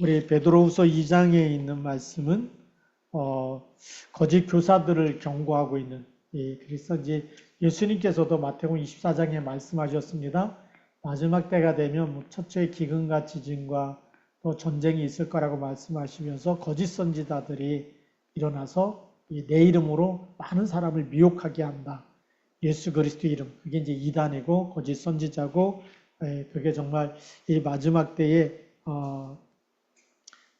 우리 베드로후서 2장에 있는 말씀은 거짓 교사들을 경고하고 있는, 그래서 이제 예수님께서도 마태복음 24장에 말씀하셨습니다. 마지막 때가 되면 첫째 기근과 지진과 또 전쟁이 있을 거라고 말씀하시면서 거짓 선지자들이 일어나서 내 이름으로 많은 사람을 미혹하게 한다. 예수 그리스도 이름, 그게 이제 이단이고 거짓 선지자고, 그게 정말 이 마지막 때에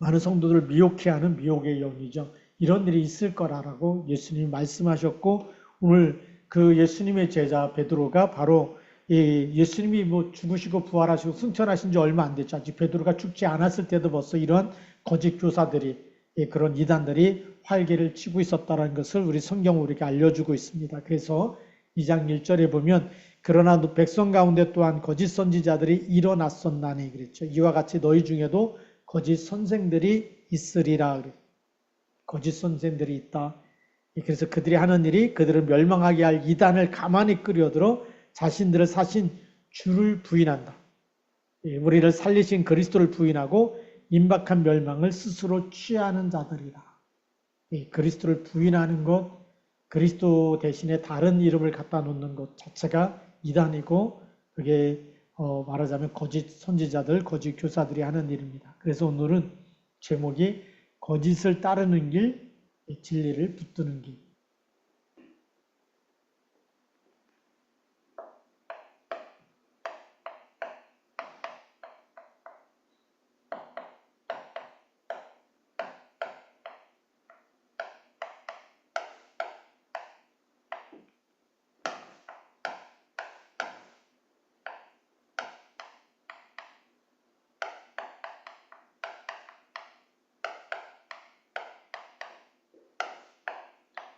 많은 성도들을 미혹해 하는 미혹의 영이죠. 이런 일이 있을 거라고 예수님이 말씀하셨고, 오늘 그 예수님의 제자 베드로가 바로 예수님이 뭐 죽으시고 부활하시고 승천하신 지 얼마 안 됐죠. 아직 베드로가 죽지 않았을 때도 벌써 이런 거짓 교사들이, 그런 이단들이 활개를 치고 있었다는 것을 우리 성경은 우리에게 알려주고 있습니다. 그래서 2장 1절에 보면 그러나 백성 가운데 또한 거짓 선지자들이 일어났었나니 그랬죠. 이와 같이 너희 중에도 거짓 선생들이 있으리라. 거짓 선생들이 있다. 그래서 그들이 하는 일이 그들을 멸망하게 할 이단을 가만히 끌어들어 자신들을 사신 주를 부인한다. 우리를 살리신 그리스도를 부인하고 임박한 멸망을 스스로 취하는 자들이다. 그리스도를 부인하는 것, 그리스도 대신에 다른 이름을 갖다 놓는 것 자체가 이단이고, 그게 말하자면 거짓 선지자들, 거짓 교사들이 하는 일입니다. 그래서 오늘은 제목이 거짓을 따르는 길, 진리를 붙드는 길.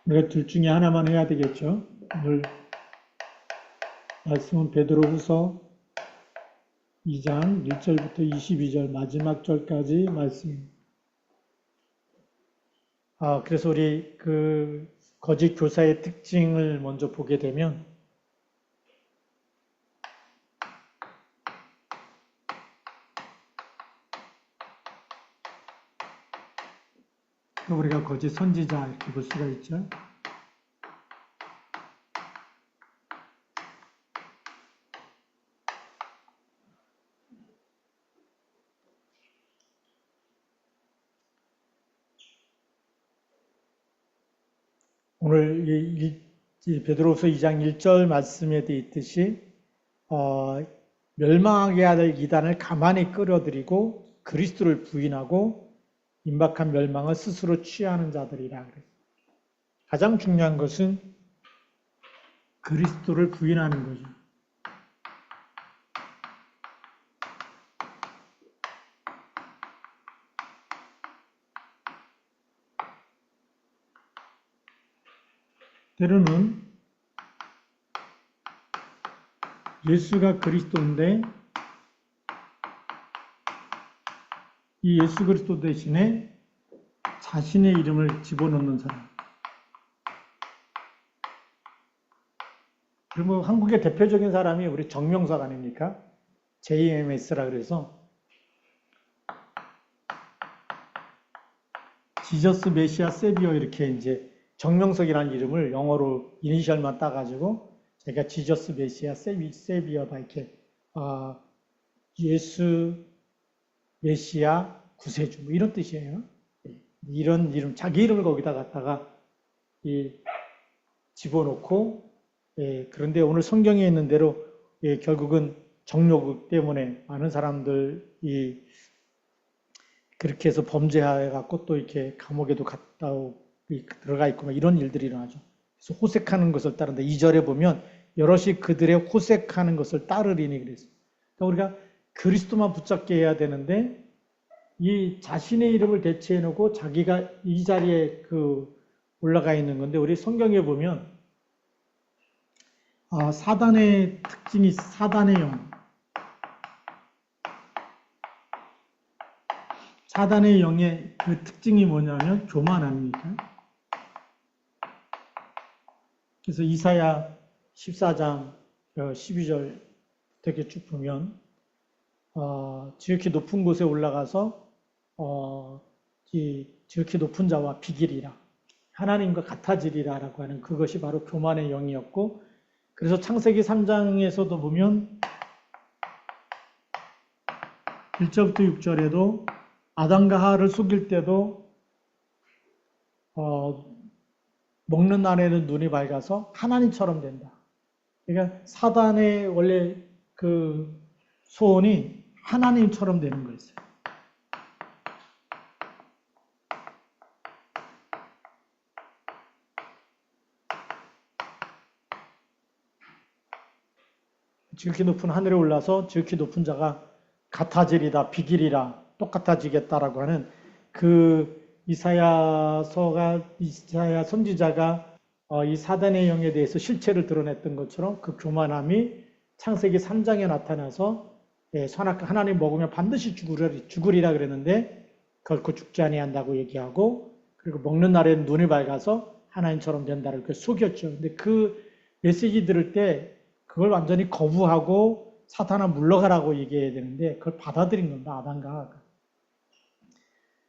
우리가 둘 중에 하나만 해야 되겠죠. 오늘 말씀은 베드로후서 2장 1절부터 22절 마지막 절까지 말씀입니다. 그래서 우리 그 거짓 교사의 특징을 먼저 보게 되면, 우리가 거짓 선지자 이렇게 볼 수가 있죠. 오늘 이 베드로후서 2장 1절 말씀에 되어 있듯이 멸망하게 할 이단을 가만히 끌어들이고 그리스도를 부인하고 임박한 멸망을 스스로 취하는 자들이라 그래요. 가장 중요한 것은 그리스도를 부인하는 거죠. 때로는 예수가 그리스도인데 이 예수 그리스도 대신에 자신의 이름을 집어넣는 사람. 그리고 한국의 대표적인 사람이 우리 정명석 아닙니까? JMS라 그래서 지저스 메시아 세비어 이렇게 이제 정명석이라는 이름을 영어로 이니셜만 따가지고 제가 지저스 메시아 세비어다 이렇게 예수 메시아 구세주 뭐 이런 뜻이에요. 이런 이름 자기 이름을 거기다 갖다가 집어넣고 그런데 오늘 성경에 있는 대로 결국은 정욕 때문에 많은 사람들이 그렇게 해서 범죄해갖고 또 이렇게 감옥에도 갔다 들어가 있고 이런 일들이 일어나죠. 그래서 호색하는 것을 따른다. 2절에 보면 여럿이 그들의 호색하는 것을 따르리니 그랬어요. 그러니까 우리가 그리스도만 붙잡게 해야 되는데 이 자신의 이름을 대체해놓고 자기가 이 자리에 올라가 있는 건데 우리 성경에 보면 사단의 특징이 사단의 영. 사단의 영의 그 특징이 뭐냐면 교만 아닙니까? 그래서 이사야 14장 12절 되게 쭉 보면 지극히 높은 곳에 올라가서 지극히 높은 자와 비길이라 하나님과 같아지리라라고 하는 그것이 바로 교만의 영이었고 그래서 창세기 3장에서도 보면 1절부터 6절에도 아담과 하와를 속일 때도 먹는 날에는 눈이 밝아서 하나님처럼 된다. 그러니까 사단의 원래 그 소원이 하나님처럼 되는 거였어요. 지극히 높은 하늘에 올라서 지극히 높은 자가 같아지리다, 비길이라 똑같아지겠다라고 하는 그 이사야 선지자가 이 사단의 영에 대해서 실체를 드러냈던 것처럼 그 교만함이 창세기 3장에 나타나서 하나님 먹으면 반드시 죽으리라 그랬는데 결코 죽지 아니한다고 얘기하고 그리고 먹는 날에는 눈이 밝아서 하나님처럼 된다를 이렇게 속였죠. 근데 그 메시지 들을 때 그걸 완전히 거부하고 사탄아 물러가라고 얘기해야 되는데 그걸 받아들인 겁니다. 아담과 하와가.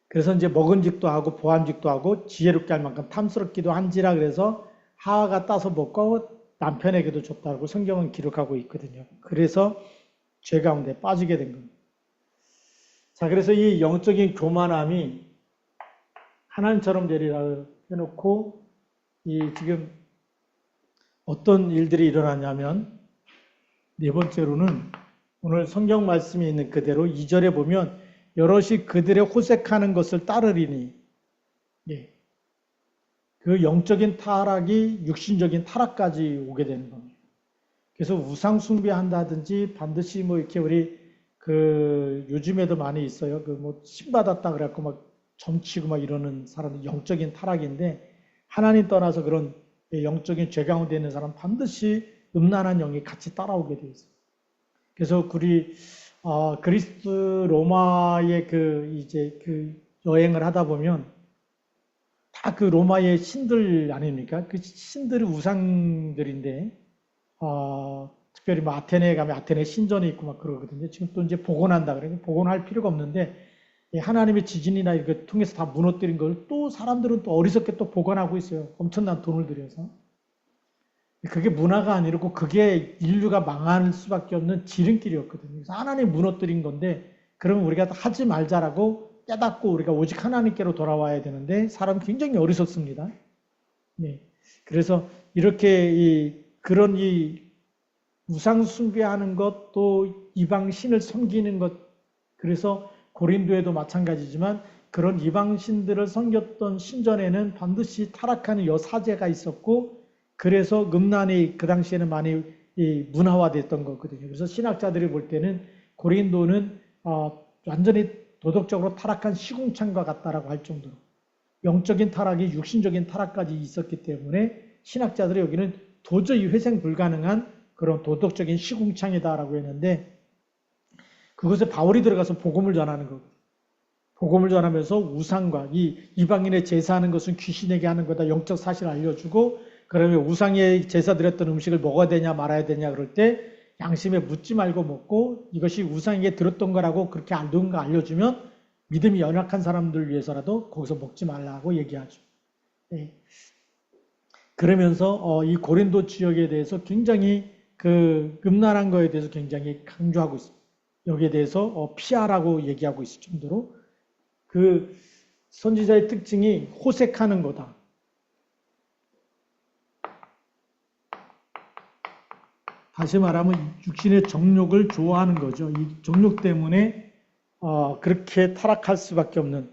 그래서 이제 먹은직도 하고 보암직도 하고 지혜롭게 할 만큼 탐스럽기도 한지라 그래서 하와가 따서 먹고 남편에게도 줬다고 성경은 기록하고 있거든요. 그래서 죄 가운데 빠지게 된 겁니다. 자, 그래서 이 영적인 교만함이 하나님처럼 되리라 해놓고 지금 어떤 일들이 일어나냐면 네 번째로는 오늘 성경 말씀이 있는 그대로 2절에 보면 여럿이 그들의 호색하는 것을 따르리니 그 영적인 타락이 육신적인 타락까지 오게 되는 겁니다. 그래서 우상 숭배한다든지 반드시 뭐 이렇게 우리 요즘에도 많이 있어요. 신 받았다 그래갖고 막 점치고 막 이러는 사람들 영적인 타락인데 하나님 떠나서 그런 영적인 죄 가운데 있는 사람 반드시 음란한 영이 같이 따라오게 돼 있어요. 그래서 그리스 로마의 여행을 하다 보면 다 그 로마의 신들 아닙니까? 그 신들이 우상들인데 특별히 뭐 아테네에 가면 아테네 신전이 있고 막 그러거든요. 지금 또 이제 복원한다 그래요. 복원할 필요가 없는데 하나님의 지진이나 이렇게 통해서 다 무너뜨린 걸 또 사람들은 또 어리석게 또 복원하고 있어요. 엄청난 돈을 들여서. 그게 문화가 아니고 그게 인류가 망할 수밖에 없는 지름길이었거든요. 그래서 하나님 무너뜨린 건데 그러면 우리가 하지 말자라고 깨닫고 우리가 오직 하나님께로 돌아와야 되는데 사람 굉장히 어리석습니다. 네. 그래서 이렇게 그런 우상 숭배하는 것 또 이방 신을 섬기는 것 그래서 고린도에도 마찬가지지만 그런 이방 신들을 섬겼던 신전에는 반드시 타락하는 여사제가 있었고 그래서 음란이 그 당시에는 많이 문화화됐던 거거든요. 그래서 신학자들이 볼 때는 고린도는 완전히 도덕적으로 타락한 시궁창과 같다라고 할 정도로 영적인 타락이 육신적인 타락까지 있었기 때문에 신학자들이 여기는 도저히 회생 불가능한 그런 도덕적인 시궁창이다라고 했는데 그것에 바울이 들어가서 복음을 전하는 거거든요. 복음을 전하면서 우상과 이방인의 제사하는 것은 귀신에게 하는 거다 영적 사실을 알려주고 그러면 우상에 제사 드렸던 음식을 먹어야 되냐 말아야 되냐 그럴 때 양심에 묻지 말고 먹고 이것이 우상에게 들었던 거라고 그렇게 누군가 알려주면 믿음이 연약한 사람들 위해서라도 거기서 먹지 말라고 얘기하죠. 네. 그러면서 이 고린도 지역에 대해서 굉장히 그 음란한 거에 대해서 굉장히 강조하고 있습니다. 여기에 대해서 피하라고 얘기하고 있을 정도로 그 선지자의 특징이 호색하는 거다. 다시 말하면 육신의 정욕을 좋아하는 거죠. 이 정욕 때문에 그렇게 타락할 수밖에 없는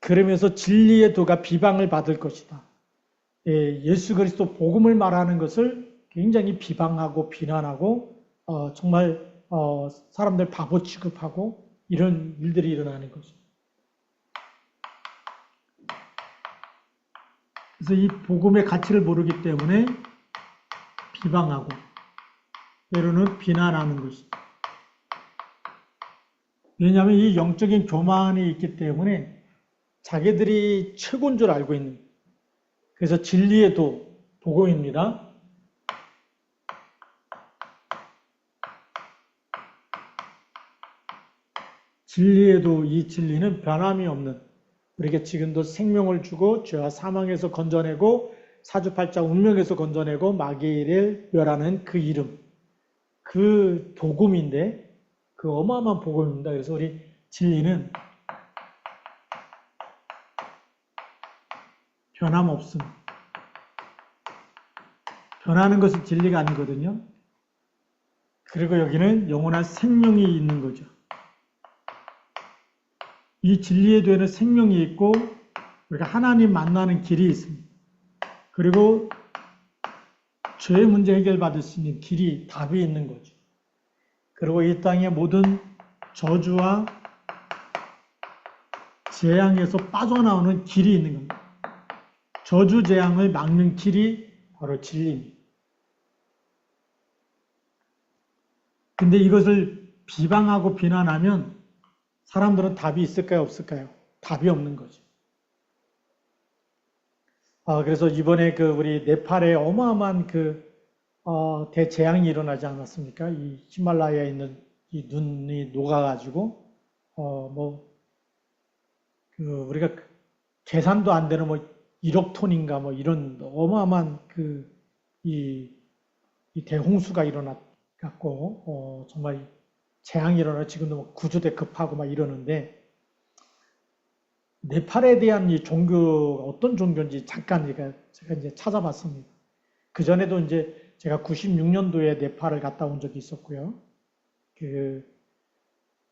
그러면서 진리의 도가 비방을 받을 것이다. 예수 그리스도 복음을 말하는 것을 굉장히 비방하고 비난하고 정말 사람들 바보 취급하고 이런 일들이 일어나는 거죠. 그래서 이 복음의 가치를 모르기 때문에 비방하고 때로는 비난하는 것입니다. 왜냐하면 이 영적인 교만이 있기 때문에 자기들이 최고인 줄 알고 있는 거예요. 그래서 진리의 도, 복음입니다. 진리에도 이 진리는 변함이 없는, 우리에게 지금도 생명을 주고 죄와 사망에서 건져내고 사주팔자 운명에서 건져내고 마귀를 멸하는 그 이름, 그 복음인데, 그 어마어마한 복음입니다. 그래서 우리 진리는 변함없음. 변하는 것이 진리가 아니거든요. 그리고 여기는 영원한 생명이 있는 거죠. 이 진리에 대한 생명이 있고 우리가 하나님 만나는 길이 있습니다. 그리고 죄의 문제 해결받을 수 있는 길이, 답이 있는 거죠. 그리고 이 땅의 모든 저주와 재앙에서 빠져나오는 길이 있는 겁니다. 저주 재앙을 막는 길이 바로 진리입니다. 근데 이것을 비방하고 비난하면 사람들은 답이 있을까요, 없을까요? 답이 없는 거죠. 그래서 이번에 우리 네팔에 어마어마한 대재앙이 일어나지 않았습니까? 이 히말라야에 있는 이 눈이 녹아가지고, 우리가 계산도 안 되는 1억 톤인가 이런 어마어마한 이 대홍수가 일어났고, 정말 재앙이 일어나 지금도 구조대 급하고 막 이러는데, 네팔에 대한 이 종교가 어떤 종교인지 잠깐 제가 이제 찾아봤습니다. 그 전에도 이제 제가 96년도에 네팔을 갔다 온 적이 있었고요.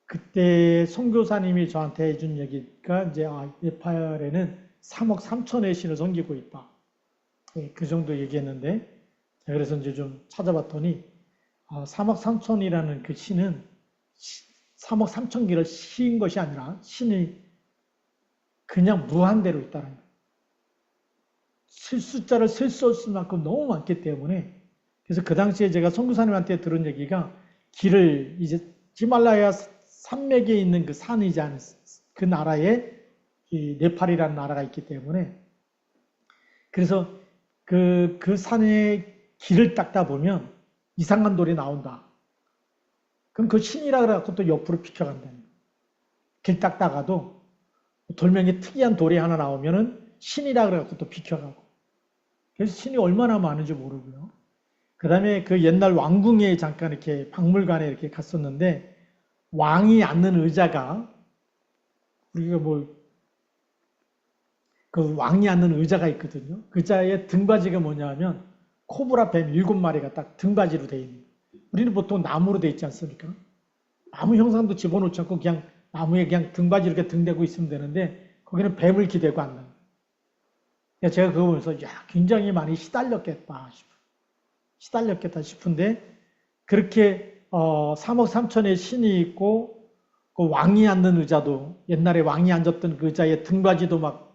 그때 선교사님이 저한테 해준 얘기가 이제 네팔에는 3억 3천의 신을 섬기고 있다. 그 정도 얘기했는데, 제가 그래서 이제 좀 찾아봤더니 3억 3천이라는 그 신은 3억 3천 개를 씌인 것이 아니라 신이 그냥 무한대로 있다는 거예요. 숫자를 셀 수 없을 만큼 너무 많기 때문에, 그래서 그 당시에 제가 선교사님한테 들은 얘기가, 길을 이제 히말라야 산맥에 있는 그 산이지 않은 그 나라에 이 네팔이라는 나라가 있기 때문에, 그래서 그 산의 길을 닦다 보면 이상한 돌이 나온다. 그럼 그 신이라 그래갖고 또 옆으로 비켜간다는 거예요. 길 닦다가도 돌멩이 특이한 돌이 하나 나오면은 신이라 그래갖고 또 비켜가고. 그래서 신이 얼마나 많은지 모르고요. 그 다음에 그 옛날 왕궁에 잠깐 이렇게 박물관에 이렇게 갔었는데, 왕이 앉는 의자가, 우리가 그 왕이 앉는 의자가 있거든요. 그 의자의 등받이가 뭐냐면 코브라 뱀 7마리가 딱 등받이로 되어 있는 거예요. 우리는 보통 나무로 되어 있지 않습니까? 나무 형상도 집어넣지 않고 그냥 나무에 그냥 등받이 이렇게 등대고 있으면 되는데, 거기는 뱀을 기대고 앉는 거예요. 제가 그거 보면서 굉장히 많이 시달렸겠다 싶은데, 그렇게 3억 3천의 신이 있고, 그 왕이 앉는 의자도, 옛날에 왕이 앉았던 그 의자의 등받이도 막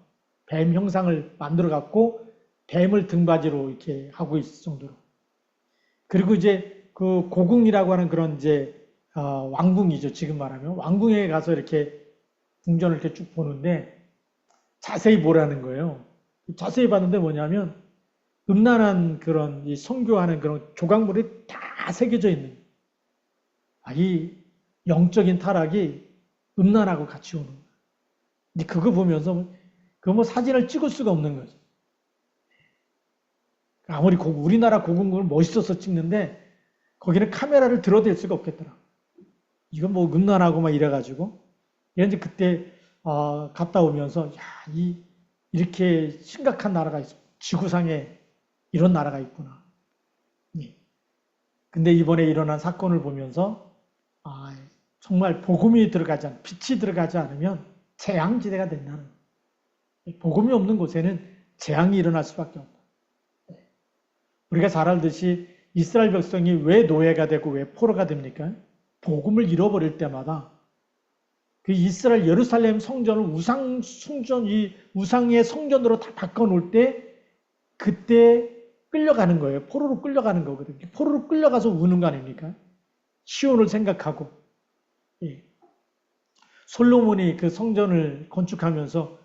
뱀 형상을 만들어 갖고 뱀을 등받이로 이렇게 하고 있을 정도로. 그리고 이제 그 고궁이라고 하는 그런 이제 왕궁이죠. 지금 말하면 왕궁에 가서 이렇게 궁전을 이렇게 쭉 보는데 자세히 보라는 거예요. 자세히 봤는데 뭐냐면 음란한 그런 이 성교하는 그런 조각물이 다 새겨져 있는. 이 영적인 타락이 음란하고 같이 오는 거예요. 근데 그거 보면서 사진을 찍을 수가 없는 거죠. 아무리 우리나라 고궁을 멋있어서 찍는데 거기는 카메라를 들어댈 수가 없겠더라. 이건 음란하고 막 이래가지고. 이제 그때 갔다 오면서 이렇게 심각한 나라가 있어. 지구상에 이런 나라가 있구나. 예. 근데 이번에 일어난 사건을 보면서 정말 복음이 빛이 들어가지 않으면 재앙지대가 된다는 거예요. 복음이 없는 곳에는 재앙이 일어날 수밖에 없다. 우리가 잘 알듯이 이스라엘 백성이 왜 노예가 되고 왜 포로가 됩니까? 복음을 잃어버릴 때마다 그 이스라엘 예루살렘 성전을 우상의 성전으로 다 바꿔놓을 때 그때 끌려가는 거예요. 포로로 끌려가는 거거든요. 포로로 끌려가서 우는 거 아닙니까? 시온을 생각하고. 예. 솔로몬이 그 성전을 건축하면서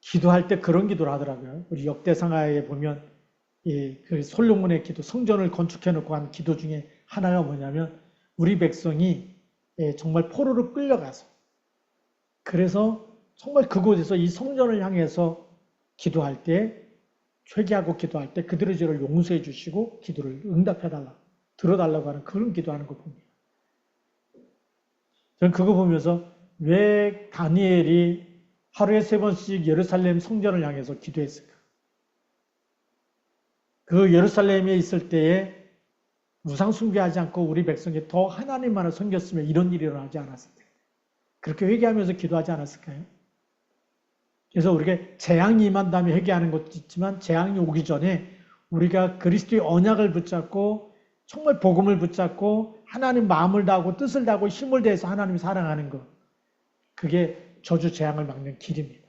기도할 때 그런 기도를 하더라고요. 우리 역대상하에 보면 그 솔로몬의 기도, 성전을 건축해 놓고 한 기도 중에 하나가 뭐냐면, 우리 백성이 정말 포로로 끌려가서 그래서 정말 그곳에서 이 성전을 향해서 기도할 때, 회개하고 기도할 때 그들의 죄를 용서해 주시고 기도를 응답해달라, 들어달라고 하는 그런 기도하는 거 봅니다. 저는 그거 보면서 왜 다니엘이 하루에 3번씩 예루살렘 성전을 향해서 기도했을까? 그 예루살렘에 있을 때에 우상 숭배하지 않고 우리 백성이 더 하나님만을 섬겼으면 이런 일이 일어나지 않았을 텐데. 그렇게 회개하면서 기도하지 않았을까요? 그래서 우리가 재앙이 임한 다음에 회개하는 것도 있지만 재앙이 오기 전에 우리가 그리스도의 언약을 붙잡고 정말 복음을 붙잡고 하나님 마음을 다하고 뜻을 다하고 힘을 다해서 하나님을 사랑하는 것, 그게 저주 재앙을 막는 길입니다.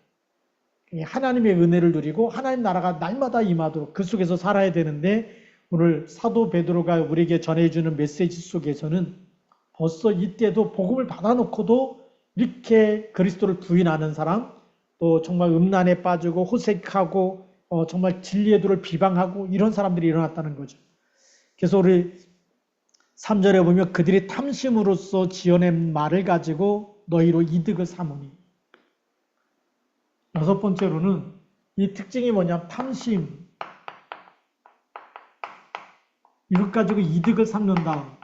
하나님의 은혜를 누리고 하나님 나라가 날마다 임하도록 그 속에서 살아야 되는데, 오늘 사도 베드로가 우리에게 전해주는 메시지 속에서는 벌써 이때도 복음을 받아놓고도 이렇게 그리스도를 부인하는 사람, 또 정말 음란에 빠지고 호색하고 정말 진리의 도를 비방하고 이런 사람들이 일어났다는 거죠. 그래서 우리 3절에 보면 그들이 탐심으로써 지어낸 말을 가지고 너희로 이득을 삼으니. 6번째로는 이 특징이 뭐냐면 탐심. 이것 가지고 이득을 삼는다.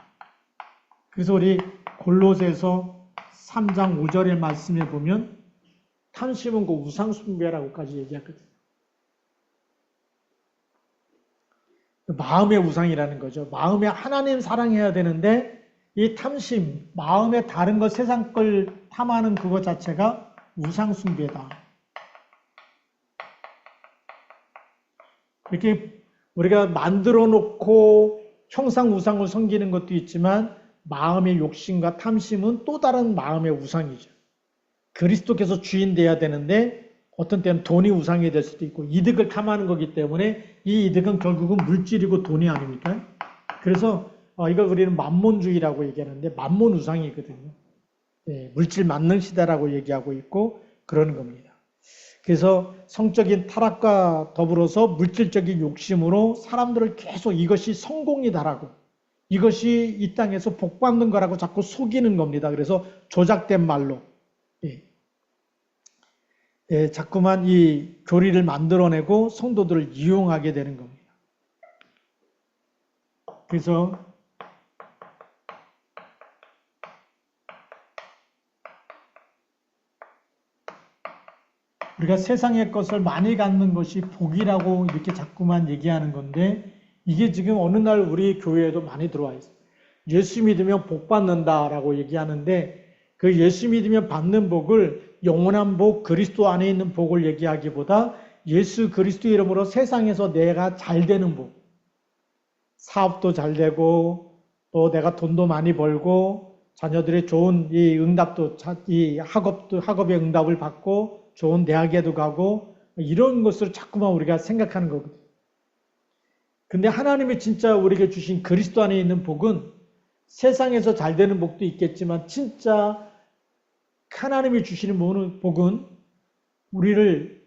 그래서 우리 골로새서 3장 5절의 말씀에 보면 탐심은 그 우상숭배라고까지 얘기하거든요. 마음의 우상이라는 거죠. 마음에 하나님 사랑해야 되는데 이 탐심, 마음에 다른 것, 세상 걸 탐하는 그것 자체가 우상숭배다. 이렇게 우리가 만들어 놓고 형상 우상을 섬기는 것도 있지만 마음의 욕심과 탐심은 또 다른 마음의 우상이죠. 그리스도께서 주인 돼야 되는데 어떤 때는 돈이 우상이 될 수도 있고 이득을 탐하는 거기 때문에 이 이득은 결국은 물질이고 돈이 아닙니까? 그래서 이걸 우리는 만몬주의라고 얘기하는데 만몬 우상이거든요. 네, 물질 만능 시대라고 얘기하고 있고 그러는 겁니다. 그래서 성적인 타락과 더불어서 물질적인 욕심으로 사람들을 계속 이것이 성공이다라고, 이것이 이 땅에서 복받는 거라고 자꾸 속이는 겁니다. 그래서 조작된 말로 자꾸만 이 교리를 만들어내고 성도들을 이용하게 되는 겁니다. 그래서 우리가 세상의 것을 많이 갖는 것이 복이라고 이렇게 자꾸만 얘기하는 건데, 이게 지금 어느 날 우리 교회에도 많이 들어와 있어요. 예수 믿으면 복 받는다라고 얘기하는데, 그 예수 믿으면 받는 복을 영원한 복, 그리스도 안에 있는 복을 얘기하기보다 예수 그리스도 이름으로 세상에서 내가 잘 되는 복, 사업도 잘 되고 또 내가 돈도 많이 벌고 자녀들의 좋은 이 응답도, 이 학업의 응답을 받고 좋은 대학에도 가고 이런 것을 자꾸만 우리가 생각하는 거거든요. 근데 하나님이 진짜 우리에게 주신 그리스도 안에 있는 복은 세상에서 잘 되는 복도 있겠지만 진짜 하나님이 주시는 복은 우리를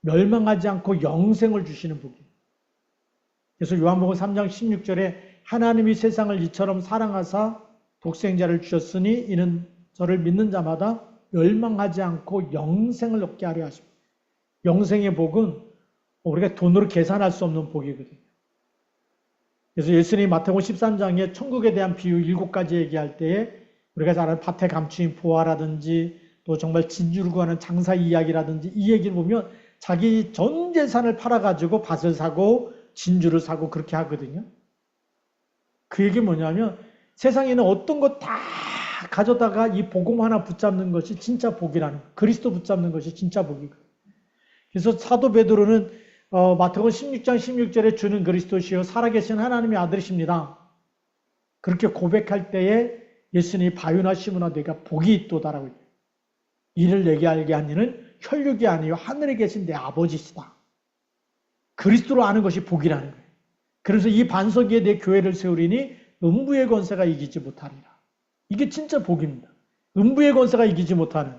멸망하지 않고 영생을 주시는 복이에요. 그래서 요한복음 3장 16절에 하나님이 세상을 이처럼 사랑하사 독생자를 주셨으니 이는 저를 믿는 자마다 멸망하지 않고 영생을 얻게 하려 하십니다. 영생의 복은 우리가 돈으로 계산할 수 없는 복이거든요. 그래서 예수님이 마태복음 13장에 천국에 대한 비유 7가지 얘기할 때에 우리가 잘 아는 밭에 감추인 보화라든지 또 정말 진주를 구하는 장사 이야기라든지 이 얘기를 보면 자기 전 재산을 팔아가지고 밭을 사고 진주를 사고 그렇게 하거든요. 그 얘기 뭐냐면 세상에는 어떤 것 다 가져다가 이 복음 하나 붙잡는 것이 진짜 복이라는 거예요. 그리스도 붙잡는 것이 진짜 복이거든요. 그래서 사도 베드로는 마태복음 16장 16절에 주는 그리스도시요 살아계신 하나님의 아들이십니다. 그렇게 고백할 때에 예수님이 바요나 시므나 네가 복이 있도다라고 얘기해요. 이를 내게 알게 한 이는 혈육이 아니요 하늘에 계신 내 아버지시다. 그리스도로 아는 것이 복이라는 거예요. 그래서 이 반석 위에 내 교회를 세우리니 음부의 권세가 이기지 못하리라. 이게 진짜 복입니다. 음부의 권세가 이기지 못하는.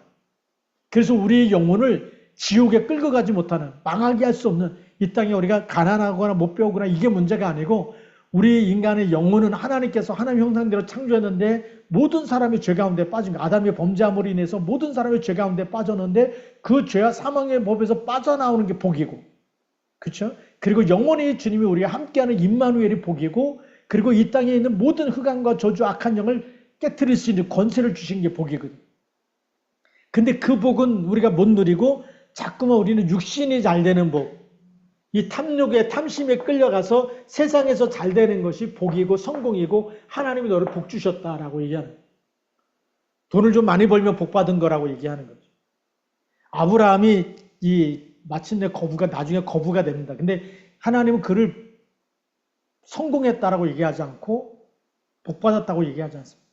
그래서 우리의 영혼을 지옥에 끌고 가지 못하는, 망하게 할 수 없는, 이 땅에 우리가 가난하거나 못 배우거나 이게 문제가 아니고 우리 인간의 영혼은 하나님께서 하나님 형상대로 창조했는데 모든 사람이 죄 가운데 빠진 거. 아담의 범죄함으로 인해서 모든 사람이 죄 가운데 빠졌는데 그 죄와 사망의 법에서 빠져나오는 게 복이고, 그렇죠? 그리고 영원히 주님이 우리와 함께하는 임마누엘이 복이고, 그리고 이 땅에 있는 모든 흑암과 저주 악한 영을 깨트릴 수 있는 권세를 주신 게 복이거든요. 근데 그 복은 우리가 못 누리고 자꾸만 우리는 육신이 잘 되는 복, 이 탐욕에 탐심에 끌려가서 세상에서 잘 되는 것이 복이고 성공이고 하나님이 너를 복 주셨다라고 얘기하는 거예요. 돈을 좀 많이 벌면 복 받은 거라고 얘기하는 거죠. 아브라함이 마침내 나중에 거부가 됩니다. 근데 하나님은 그를 성공했다라고 얘기하지 않고 복 받았다고 얘기하지 않습니다.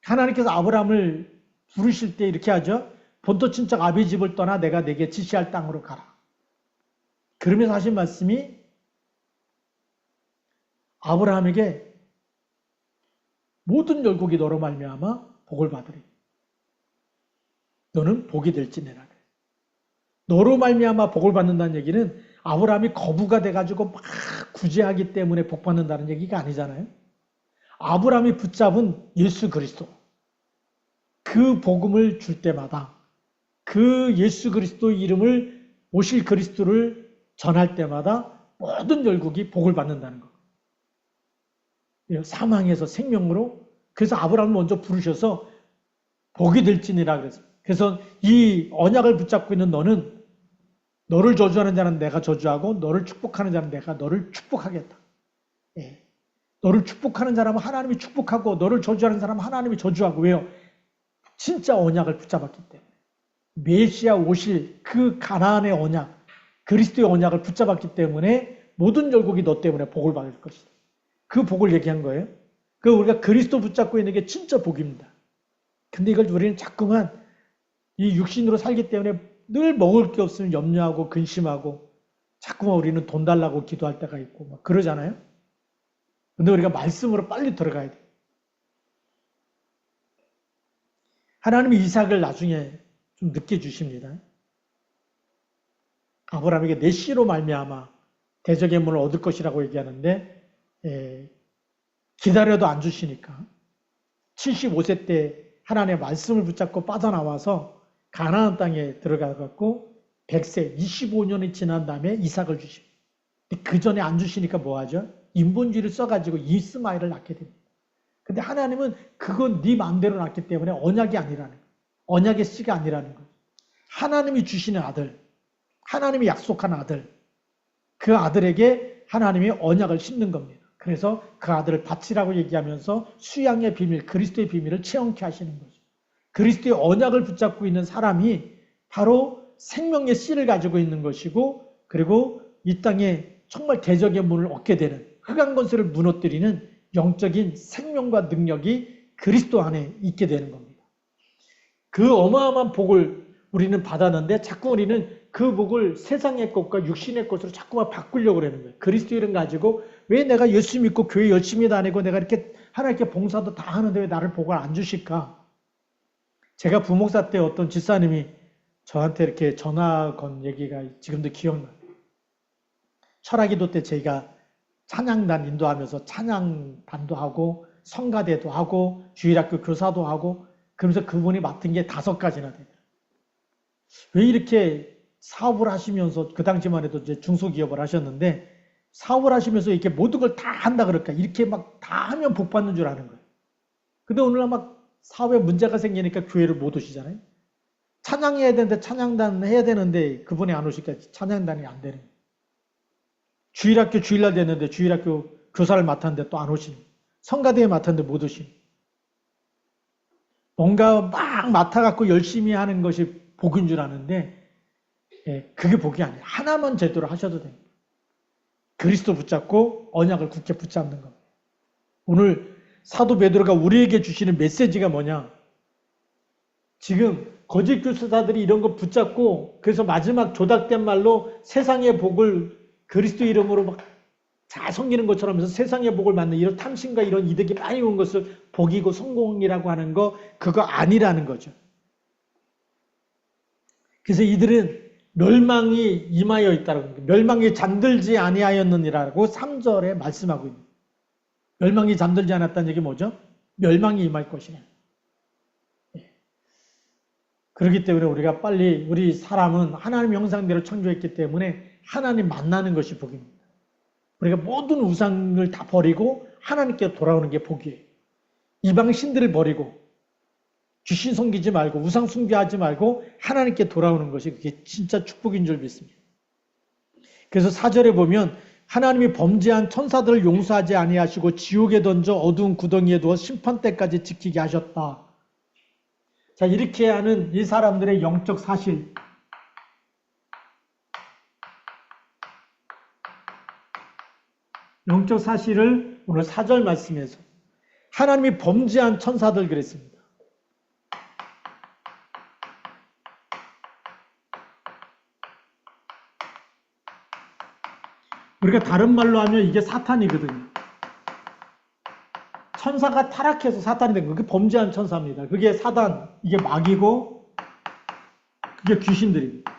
하나님께서 아브라함을 부르실 때 이렇게 하죠. 본토 친척 아비 집을 떠나 내가 네게 지시할 땅으로 가라. 그러면서 하신 말씀이 아브라함에게 모든 열국이 너로 말미암아 복을 받으리. 너는 복이 될지내라. 너로 말미암아 복을 받는다는 얘기는 아브라함이 거부가 돼가지고 막 구제하기 때문에 복 받는다는 얘기가 아니잖아요. 아브라함이 붙잡은 예수 그리스도, 그 복음을 줄 때마다 그 예수 그리스도 이름을 오실 그리스도를 전할 때마다 모든 열국이 복을 받는다는 거. 사망에서 생명으로. 그래서 아브라함을 먼저 부르셔서 복이 될지니라 그랬어요. 그래서 이 언약을 붙잡고 있는 너는, 너를 저주하는 자는 내가 저주하고 너를 축복하는 자는 내가 너를 축복하겠다. 예. 너를 축복하는 사람은 하나님이 축복하고 너를 저주하는 사람은 하나님이 저주하고. 왜요? 진짜 언약을 붙잡았기 때문에. 메시아 오실 그 가나안의 언약, 그리스도의 언약을 붙잡았기 때문에 모든 열국이 너 때문에 복을 받을 것이다. 그 복을 얘기한 거예요. 그 우리가 그리스도 붙잡고 있는 게 진짜 복입니다. 근데 이걸 우리는 자꾸만 이 육신으로 살기 때문에 늘 먹을 게 없으면 염려하고 근심하고 자꾸만 우리는 돈 달라고 기도할 때가 있고 막 그러잖아요. 근데 우리가 말씀으로 빨리 들어가야 돼요. 하나님이 이삭을 나중에 좀 늦게 주십니다. 아브라함에게 내 씨로 말미암아 대적의 문을 얻을 것이라고 얘기하는데 기다려도 안 주시니까 75세 때 하나님의 말씀을 붙잡고 빠져나와서 가나안 땅에 들어가갖고 100세 25년이 지난 다음에 이삭을 주십니다. 그 전에 안 주시니까 뭐하죠? 인본주의를 써가지고 이스마엘을 낳게 됩니다. 근데 하나님은 그건 네 마음대로 낳기 때문에 언약이 아니라는 거예요. 언약의 씨가 아니라는 거예요. 하나님이 주시는 아들, 하나님이 약속한 아들, 그 아들에게 하나님이 언약을 심는 겁니다. 그래서 그 아들을 바치라고 얘기하면서 수양의 비밀, 그리스도의 비밀을 체험케 하시는 거죠. 그리스도의 언약을 붙잡고 있는 사람이 바로 생명의 씨를 가지고 있는 것이고, 그리고 이 땅에 정말 대적의 문을 얻게 되는, 흑암 권세를 무너뜨리는 영적인 생명과 능력이 그리스도 안에 있게 되는 겁니다. 그 어마어마한 복을 우리는 받았는데 자꾸 우리는 그 복을 세상의 것과 육신의 것으로 자꾸만 바꾸려고 그러는 거예요. 그리스도 이름 가지고 왜 내가 예수 믿고 교회 열심히 다니고 내가 이렇게 하나님께 봉사도 다 하는데 왜 나를 복을 안 주실까? 제가 부목사 때 어떤 집사님이 저한테 이렇게 전화 건 얘기가 지금도 기억나요. 철학기도 때 저희가 찬양단 인도하면서 찬양단도 하고 성가대도 하고 주일학교 교사도 하고 그러면서 그분이 맡은 게 5가지나 돼요. 왜 이렇게 사업을 하시면서 그 당시만 해도 이제 중소기업을 하셨는데 사업을 하시면서 이렇게 모든 걸 다 한다 그럴까? 이렇게 막 다 하면 복 받는 줄 아는 거예요. 근데 오늘날 막 사업에 문제가 생기니까 교회를 못 오시잖아요. 찬양해야 되는데 찬양단 해야 되는데 그분이 안 오시니까 찬양단이 안 되는 거예요. 주일학교 주일날 됐는데 주일학교 교사를 맡았는데 또 안 오시는 거예요. 성가대에 맡았는데 못 오시는 거예요. 뭔가 막 맡아갖고 열심히 하는 것이 복인 줄 아는데 그게 복이 아니에요. 하나만 제대로 하셔도 됩니다. 그리스도 붙잡고 언약을 굳게 붙잡는 겁니다. 오늘 사도 베드로가 우리에게 주시는 메시지가 뭐냐? 지금 거짓 교사들이 이런 거 붙잡고 그래서 마지막 조작된 말로 세상의 복을 그리스도 이름으로 막 잘 섬기는 것처럼 해서 세상의 복을 받는 이런 탐심과 이런 이득이 많이 온 것을 복이고 성공이라고 하는 거 그거 아니라는 거죠. 그래서 이들은 멸망이 임하여 있다라고, 멸망이 잠들지 아니하였느니라고 3절에 말씀하고 있는. 멸망이 잠들지 않았다는 얘기 뭐죠? 멸망이 임할 것이라. 그렇기 때문에 우리가 빨리, 우리 사람은 하나님 형상대로 창조했기 때문에 하나님 만나는 것이 복입니다. 우리가 모든 우상을 다 버리고 하나님께 돌아오는 게 복이에요. 이방 신들을 버리고 귀신 섬기지 말고 우상 숭배하지 말고 하나님께 돌아오는 것이 그게 진짜 축복인 줄 믿습니다. 그래서 4절에 보면 하나님이 범죄한 천사들을 용서하지 아니하시고 지옥에 던져 어두운 구덩이에 두어 심판 때까지 지키게 하셨다. 자, 이렇게 하는 이 사람들의 영적 사실, 영적 사실을 오늘 4절 말씀에서 하나님이 범죄한 천사들 그랬습니다. 우리가 다른 말로 하면 이게 사탄이거든요. 천사가 타락해서 사탄이 된 거, 그게 범죄한 천사입니다. 그게 사단, 이게 마귀고, 그게 귀신들입니다.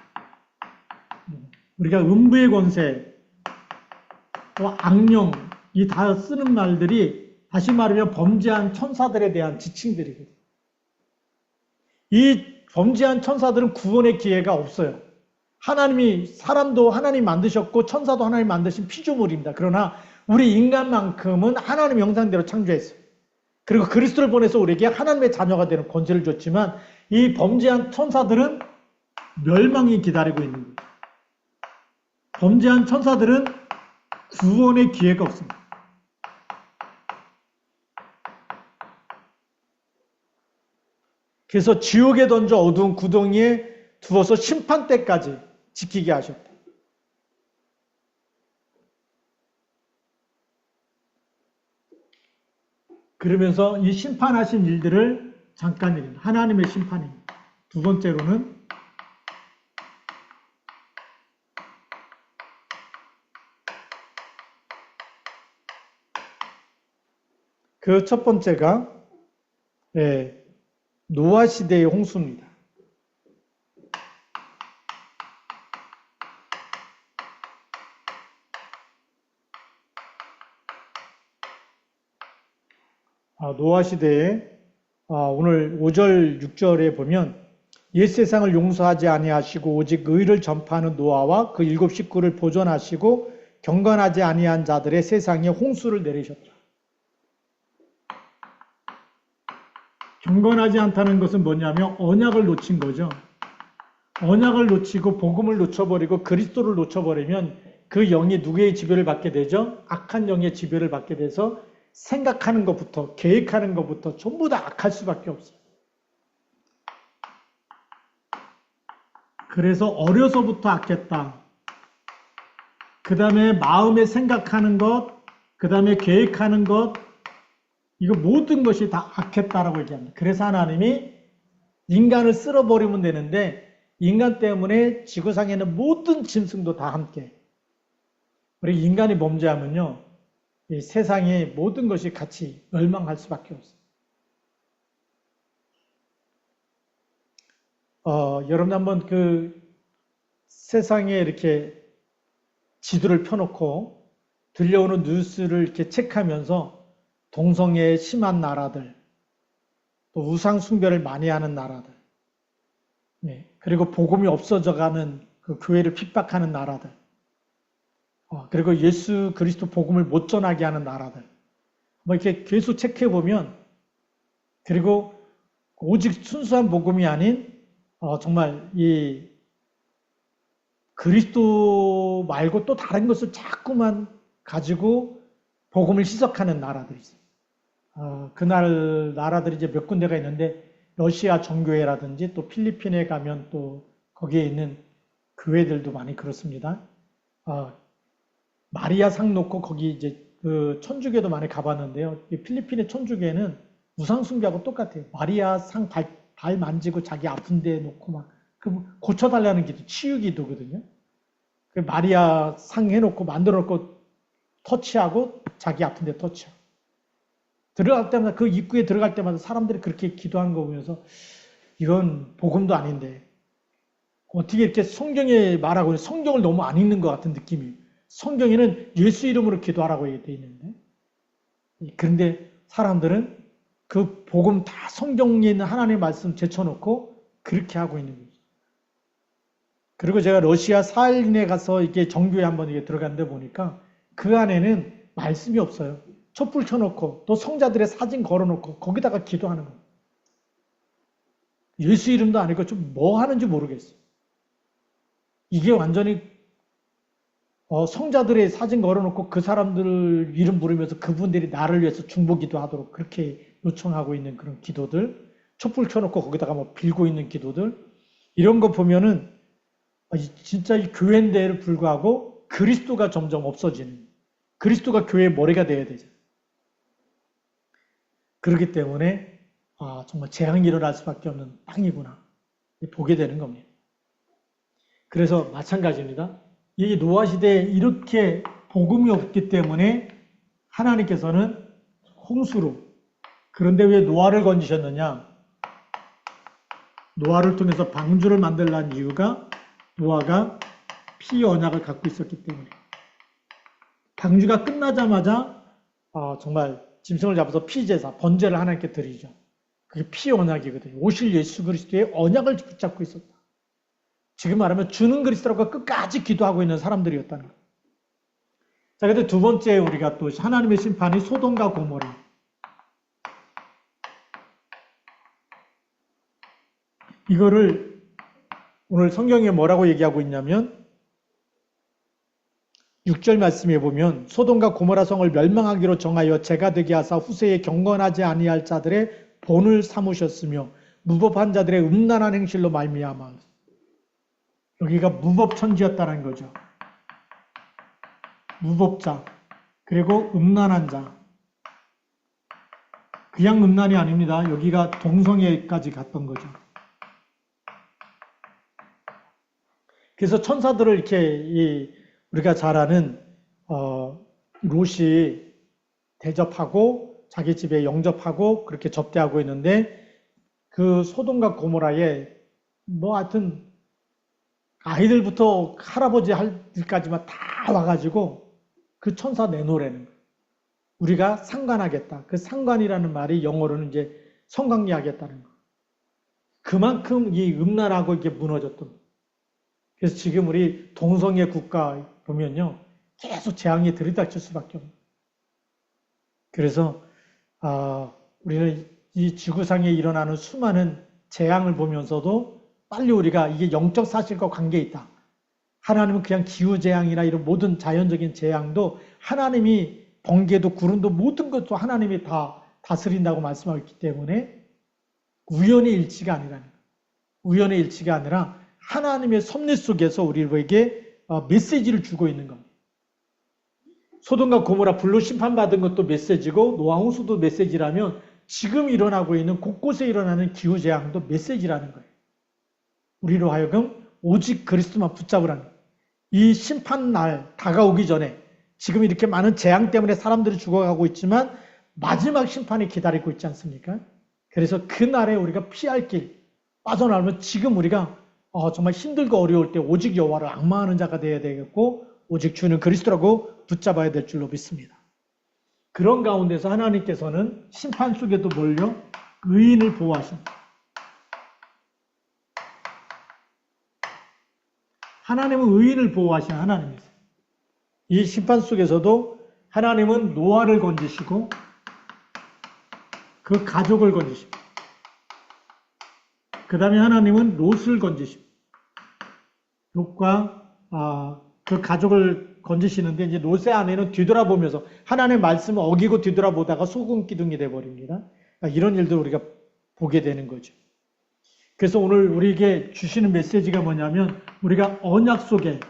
우리가 음부의 권세, 또 악령, 이 다 쓰는 말들이 다시 말하면 범죄한 천사들에 대한 지칭들이거든요. 이 범죄한 천사들은 구원의 기회가 없어요. 하나님이, 사람도 하나님 만드셨고 천사도 하나님 만드신 피조물입니다. 그러나 우리 인간만큼은 하나님 형상대로 창조했어요. 그리고 그리스도를 보내서 우리에게 하나님의 자녀가 되는 권세를 줬지만 이 범죄한 천사들은 멸망이 기다리고 있는 거예요. 범죄한 천사들은 구원의 기회가 없습니다. 그래서 지옥에 던져 어두운 구덩이에 두어서 심판 때까지 지키게 하셨다. 그러면서 이 심판하신 일들을 잠깐 얘기합니다. 하나님의 심판입니다. 두 번째로는 그 첫 번째가 노아 시대의 홍수입니다. 노아 시대에 오늘 5절 6절에 보면 옛 세상을 용서하지 아니하시고 오직 의를 전파하는 노아와 그 7 식구를 보존하시고 경건하지 아니한 자들의 세상에 홍수를 내리셨다. 경건하지 않다는 것은 뭐냐면 언약을 놓친 거죠. 언약을 놓치고 복음을 놓쳐버리고 그리스도를 놓쳐버리면 그 영이 누구의 지배를 받게 되죠? 악한 영의 지배를 받게 돼서 생각하는 것부터 계획하는 것부터 전부 다 악할 수밖에 없어요. 그래서 어려서부터 악했다. 그 다음에 마음에 생각하는 것, 그 다음에 계획하는 것, 이거 모든 것이 다 악했다라고 얘기합니다. 그래서 하나님이 인간을 쓸어버리면 되는데 인간 때문에 지구상에는 모든 짐승도 다 함께. 우리 인간이 범죄하면요, 이 세상의 모든 것이 같이 멸망할 수밖에 없어요. 여러분 한번 그 세상에 이렇게 지도를 펴놓고 들려오는 뉴스를 이렇게 체크하면서 동성애에 심한 나라들, 또 우상 숭배를 많이 하는 나라들, 그리고 복음이 없어져가는 그 교회를 핍박하는 나라들, 그리고 예수 그리스도 복음을 못 전하게 하는 나라들, 뭐 이렇게 계속 체크해 보면, 그리고 오직 순수한 복음이 아닌 정말 이 그리스도 말고 또 다른 것을 자꾸만 가지고 복음을 희석하는 나라들이 있어요. 그날 나라들이 이제 몇 군데가 있는데 러시아 정교회라든지 또 필리핀에 가면 또 거기에 있는 교회들도 많이 그렇습니다. 마리아 상 놓고 거기 이제 그 천주교도 많이 가봤는데요. 필리핀의 천주교회는 우상 숭배하고 똑같아요. 마리아 상 발 만지고 자기 아픈 데 놓고 막 고쳐달라는 기도, 치유 기도거든요. 마리아 상 해놓고 만들어 놓고 터치하고 자기 아픈 데 터치하고. 들어갈 때마다 그 입구에 들어갈 때마다 사람들이 그렇게 기도하는 거 보면서 이건 복음도 아닌데 어떻게 이렇게 성경에 말하고 성경을 너무 안 읽는 것 같은 느낌이에요. 성경에는 예수 이름으로 기도하라고 되어 있는데, 그런데 사람들은 그 복음 다 성경에 있는 하나님의 말씀 제쳐놓고 그렇게 하고 있는 거죠. 그리고 제가 러시아 사할린에 가서 이게 정교회 한번 이게 들어갔는데 보니까 그 안에는 말씀이 없어요. 촛불 켜놓고 또 성자들의 사진 걸어놓고 거기다가 기도하는 거예요. 예수 이름도 아니고 좀 뭐 하는지 모르겠어요. 이게 완전히 성자들의 사진 걸어놓고 그 사람들 이름 부르면서 그분들이 나를 위해서 중보기도 하도록 그렇게 요청하고 있는 그런 기도들, 촛불 켜놓고 거기다가 뭐 빌고 있는 기도들, 이런 거 보면은 진짜 이 교회인데를 불구하고 그리스도가 점점 없어지는, 그리스도가 교회의 머리가 돼야 되죠. 그렇기 때문에 정말 재앙이 일어날 수밖에 없는 땅이구나 보게 되는 겁니다. 그래서 마찬가지입니다. 이 노아 시대에 이렇게 복음이 없기 때문에 하나님께서는 홍수로, 그런데 왜 노아를 건지셨느냐? 노아를 통해서 방주를 만들라는 이유가 노아가 피 언약을 갖고 있었기 때문에, 방주가 끝나자마자 정말 짐승을 잡아서 피제사, 번제를 하나님께 드리죠. 그게 피 언약이거든요. 오실 예수 그리스도의 언약을 붙잡고 있었다. 지금 말하면 주는 그리스도라고 끝까지 기도하고 있는 사람들이었다는 거예요. 자, 근데 두 번째 우리가 또 하나님의 심판이 소돔과 고모라. 이거를 오늘 성경에 뭐라고 얘기하고 있냐면 6절 말씀에 보면 소돔과 고모라 성을 멸망하기로 정하여 죄가 되게 하사 후세에 경건하지 아니할 자들의 본을 삼으셨으며 무법한 자들의 음란한 행실로 말미암아. 여기가 무법천지였다는 거죠. 무법자, 그리고 음란한 자. 그냥 음란이 아닙니다. 여기가 동성애까지 갔던 거죠. 그래서 천사들을 이렇게 우리가 잘 아는 롯이 대접하고 자기 집에 영접하고 그렇게 접대하고 있는데 그 소돔과 고모라에 뭐 하여튼 아이들부터 할아버지 할들까지만 다 와가지고 그 천사 내놓으라는 거예요. 우리가 상관하겠다. 그 상관이라는 말이 영어로는 이제 성관계하겠다는 거. 그만큼 이 음란하고 이게 무너졌던 거예요. 그래서 지금 우리 동성애 국가 보면요. 계속 재앙이 들이닥칠 수밖에 없는 거예요. 그래서 우리는 이 지구상에 일어나는 수많은 재앙을 보면서도 빨리 우리가 이게 영적 사실과 관계 있다. 하나님은 그냥 기후재앙이나 이런 모든 자연적인 재앙도 하나님이 번개도 구름도 모든 것도 하나님이 다 다스린다고 말씀하고 있기 때문에 우연의 일치가 아니라는 거예요. 우연의 일치가 아니라 하나님의 섭리 속에서 우리에게 메시지를 주고 있는 겁니다. 소돔과 고모라 불로 심판받은 것도 메시지고 노아 홍수도 메시지라면 지금 일어나고 있는 곳곳에 일어나는 기후재앙도 메시지라는 거예요. 우리로 하여금 오직 그리스도만 붙잡으라는 거예요. 이 심판날 다가오기 전에 지금 이렇게 많은 재앙 때문에 사람들이 죽어가고 있지만 마지막 심판이 기다리고 있지 않습니까? 그래서 그 날에 우리가 피할 길 빠져나오면 지금 우리가 정말 힘들고 어려울 때 오직 여호와를 앙망하는 자가 되어야 되겠고 오직 주는 그리스도라고 붙잡아야 될 줄로 믿습니다. 그런 가운데서 하나님께서는 심판 속에도 몰려 의인을 보호하십니다. 하나님은 의인을 보호하시는 하나님이세요. 이 심판 속에서도 하나님은 노아를 건지시고 그 가족을 건지십니다. 그 다음에 하나님은 롯을 건지십니다. 롯과 그 가족을 건지시는데 이제 롯의 아내는 뒤돌아보면서 하나님의 말씀을 어기고 뒤돌아보다가 소금 기둥이 돼버립니다. 이런 일들 우리가 보게 되는 거죠. 그래서 오늘 우리에게 주시는 메시지가 뭐냐면 우리가 언약 속에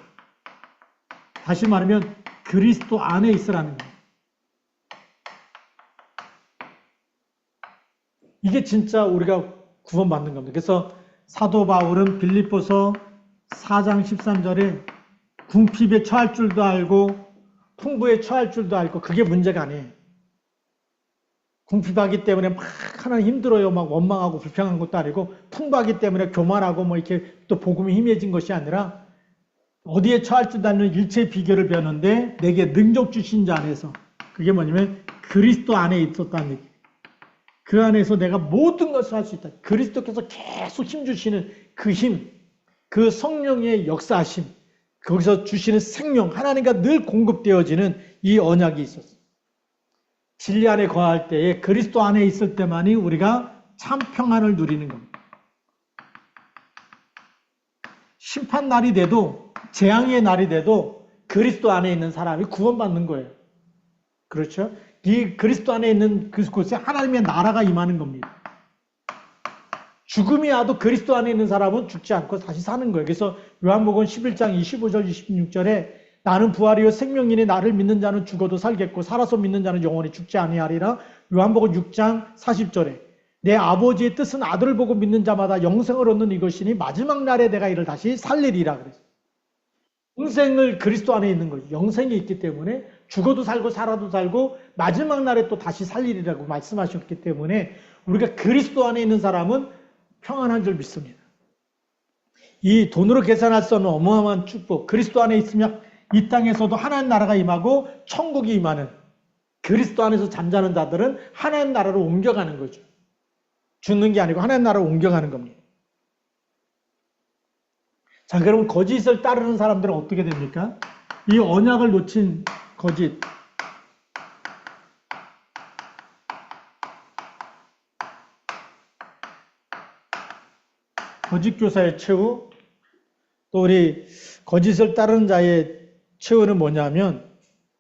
다시 말하면 그리스도 안에 있으라는 거예요. 이게 진짜 우리가 구원받는 겁니다. 그래서 사도 바울은 빌립보서 4장 13절에 궁핍에 처할 줄도 알고 풍부에 처할 줄도 알고 그게 문제가 아니에요. 궁핍하기 때문에 막 하나님 힘들어요. 막 원망하고 불평한 것도 아니고 풍부하기 때문에 교만하고 뭐 이렇게 또 복음이 희미해진 것이 아니라 어디에 처할 줄 아는 일체의 비결을 배웠는데 내게 능력 주신 자 안에서 그게 뭐냐면 그리스도 안에 있었다는 얘기. 그 안에서 내가 모든 것을 할 수 있다. 그리스도께서 계속 힘 주시는 그 힘, 그 성령의 역사하심, 거기서 주시는 생명, 하나님과 늘 공급되어지는 이 언약이 있었어. 진리 안에 거할 때에 그리스도 안에 있을 때만이 우리가 참 평안을 누리는 겁니다. 심판 날이 돼도 재앙의 날이 돼도 그리스도 안에 있는 사람이 구원받는 거예요. 그렇죠? 이 그리스도 안에 있는 그곳에 하나님의 나라가 임하는 겁니다. 죽음이 와도 그리스도 안에 있는 사람은 죽지 않고 다시 사는 거예요. 그래서 요한복음 11장 25절 26절에 나는 부활이요 생명이니 나를 믿는 자는 죽어도 살겠고 살아서 믿는 자는 영원히 죽지 아니하리라. 요한복음 6장 40절에 내 아버지의 뜻은 아들을 보고 믿는 자마다 영생을 얻는 이것이니 마지막 날에 내가 이를 다시 살리리라 그랬어요. 영생을 그리스도 안에 있는 거죠. 영생이 있기 때문에 죽어도 살고 살아도 살고 마지막 날에 또 다시 살리리라고 말씀하셨기 때문에 우리가 그리스도 안에 있는 사람은 평안한 줄 믿습니다. 이 돈으로 계산할 수 없는 어마어마한 축복, 그리스도 안에 있으면 이 땅에서도 하나님 나라가 임하고 천국이 임하는 그리스도 안에서 잠자는 자들은 하나님 나라로 옮겨가는 거죠. 죽는 게 아니고 하나님 나라로 옮겨가는 겁니다. 자, 그럼 거짓을 따르는 사람들은 어떻게 됩니까? 이 언약을 놓친 거짓. 거짓 교사의 최후. 또 우리 거짓을 따르는 자의 최후는 뭐냐면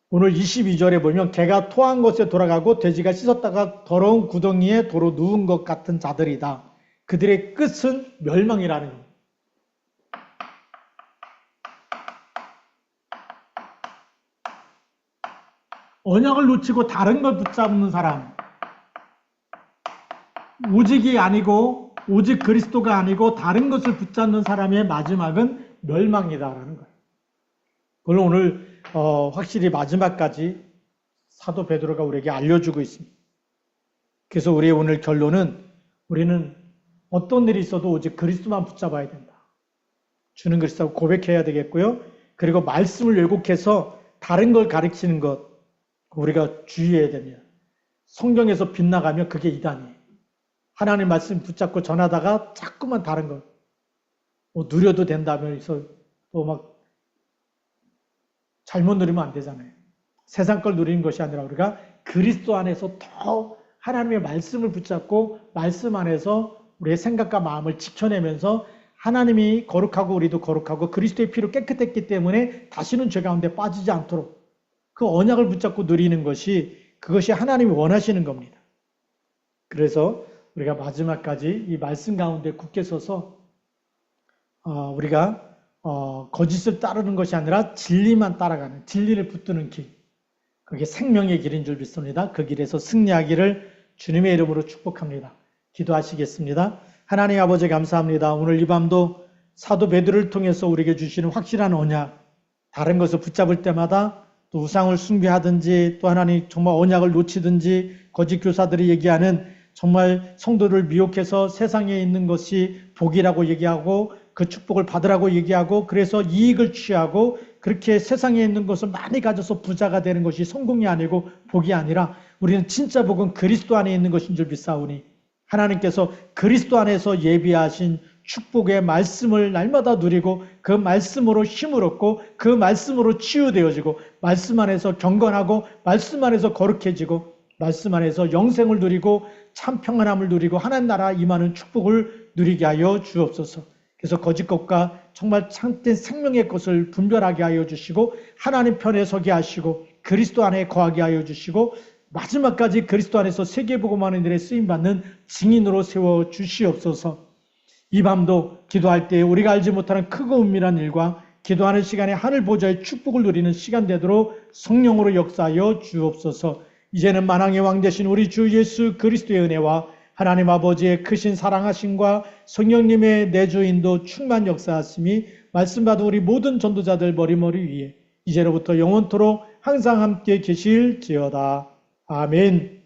오늘 22절에 보면 개가 토한 것에 돌아가고 돼지가 씻었다가 더러운 구덩이에 도로 누운 것 같은 자들이다. 그들의 끝은 멸망이라는 겁니다. 언약을 놓치고 다른 걸 붙잡는 사람, 오직이 아니고 오직 그리스도가 아니고 다른 것을 붙잡는 사람의 마지막은 멸망이다라는 거예요. 그걸 오늘 확실히 마지막까지 사도 베드로가 우리에게 알려주고 있습니다. 그래서 우리의 오늘 결론은 우리는 어떤 일이 있어도 오직 그리스도만 붙잡아야 된다. 주는 그리스도라고 고백해야 되겠고요. 그리고 말씀을 왜곡해서 다른 걸 가르치는 것 우리가 주의해야 됩니다. 성경에서 빗나가면 그게 이단이에요. 하나님 말씀 붙잡고 전하다가 자꾸만 다른 것 누려도 된다면서 또 막 잘못 누리면 안 되잖아요. 세상 걸 누리는 것이 아니라 우리가 그리스도 안에서 더 하나님의 말씀을 붙잡고 말씀 안에서 우리의 생각과 마음을 지켜내면서 하나님이 거룩하고 우리도 거룩하고 그리스도의 피로 깨끗했기 때문에 다시는 죄 가운데 빠지지 않도록 그 언약을 붙잡고 누리는 것이 그것이 하나님이 원하시는 겁니다. 그래서 우리가 마지막까지 이 말씀 가운데 굳게 서서 우리가 거짓을 따르는 것이 아니라 진리만 따라가는 진리를 붙드는 길 그게 생명의 길인 줄 믿습니다. 그 길에서 승리하기를 주님의 이름으로 축복합니다. 기도하시겠습니다. 하나님 아버지 감사합니다. 오늘 이 밤도 사도 베드로를 통해서 우리에게 주시는 확실한 언약 다른 것을 붙잡을 때마다 또 우상을 숭배하든지 또 하나님 정말 언약을 놓치든지 거짓 교사들이 얘기하는 정말 성도를 미혹해서 세상에 있는 것이 복이라고 얘기하고 그 축복을 받으라고 얘기하고 그래서 이익을 취하고 그렇게 세상에 있는 것을 많이 가져서 부자가 되는 것이 성공이 아니고 복이 아니라 우리는 진짜 복은 그리스도 안에 있는 것인 줄 믿사오니 하나님께서 그리스도 안에서 예비하신 축복의 말씀을 날마다 누리고 그 말씀으로 힘을 얻고 그 말씀으로 치유되어지고 말씀 안에서 경건하고 말씀 안에서 거룩해지고 말씀 안에서 영생을 누리고 참 평안함을 누리고 하나님 나라 임하는 축복을 누리게 하여 주옵소서. 그래서 거짓 것과 정말 참된 생명의 것을 분별하게 하여 주시고 하나님 편에 서게 하시고 그리스도 안에 거하게 하여 주시고 마지막까지 그리스도 안에서 세계복음하는 일에 쓰임받는 증인으로 세워 주시옵소서. 이 밤도 기도할 때 우리가 알지 못하는 크고 은밀한 일과 기도하는 시간에 하늘 보좌의 축복을 누리는 시간 되도록 성령으로 역사하여 주옵소서. 이제는 만왕의 왕 되신 우리 주 예수 그리스도의 은혜와 하나님 아버지의 크신 사랑하심과 성령님의 내주인도 충만 역사하심이 말씀받은 우리 모든 전도자들 머리머리 위에 이제로부터 영원토록 항상 함께 계실지어다. 아멘.